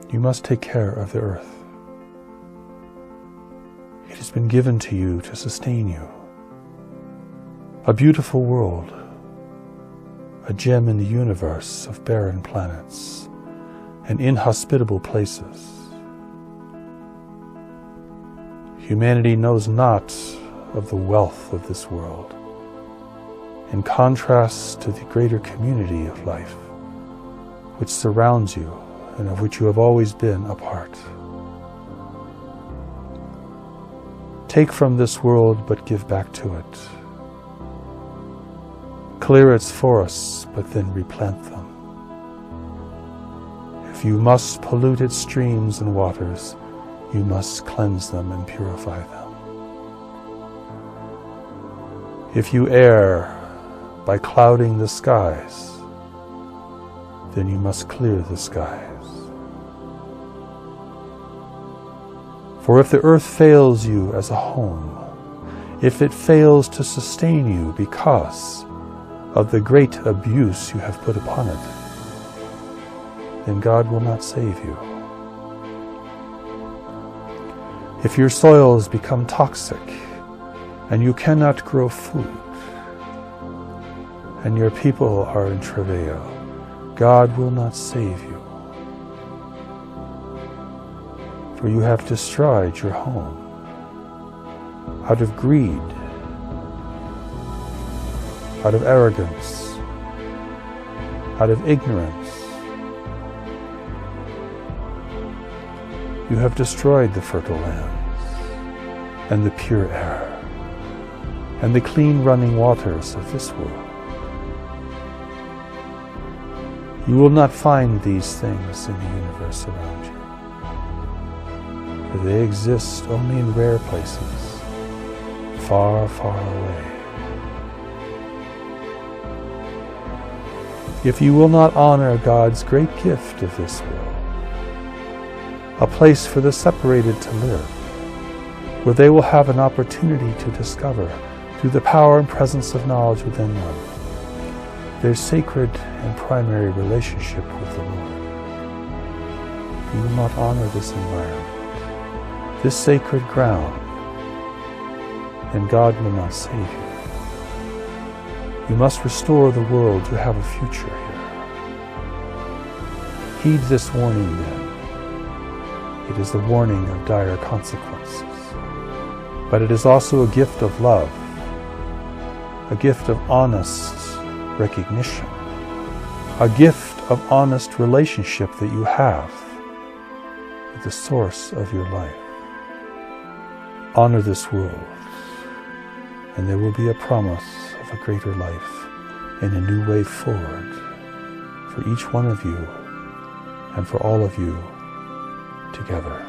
You must take care of the earth. It has been given to you to sustain you. A beautiful world, a gem in the universe of barren planets and inhospitable places. Humanity knows not of the wealth of this world, in contrast to the greater community of life, which surrounds you and of which you have always been a part. Take from this world, but give back to it. Clear its forests, but then replant them. If you must pollute its streams and waters, you must cleanse them and purify them. If you err by clouding the skies, then you must clear the skies. For if the earth fails you as a home, if it fails to sustain you because of the great abuse you have put upon it, then God will not save you. If your soils become toxic and you cannot grow food, and your people are in travail, God will not save you. For you have destroyed your home out of greed, out of arrogance, out of ignorance. You have destroyed the fertile lands and the pure air and the clean running waters of this world. You will not find these things in the universe around you, for they exist only in rare places, far, far away. If you will not honor God's great gift of this world, a place for the separated to live, where they will have an opportunity to discover, through the power and presence of knowledge within them, their sacred and primary relationship with the Lord. You will not honor this environment, this sacred ground, and God will not save you. You must restore the world to have a future here. Heed this warning then. It is the warning of dire consequences, but it is also a gift of love, a gift of honest recognition, a gift of honest relationship that you have with the source of your life. Honor this world, and there will be a promise of a greater life and a new way forward for each one of you and for all of you together.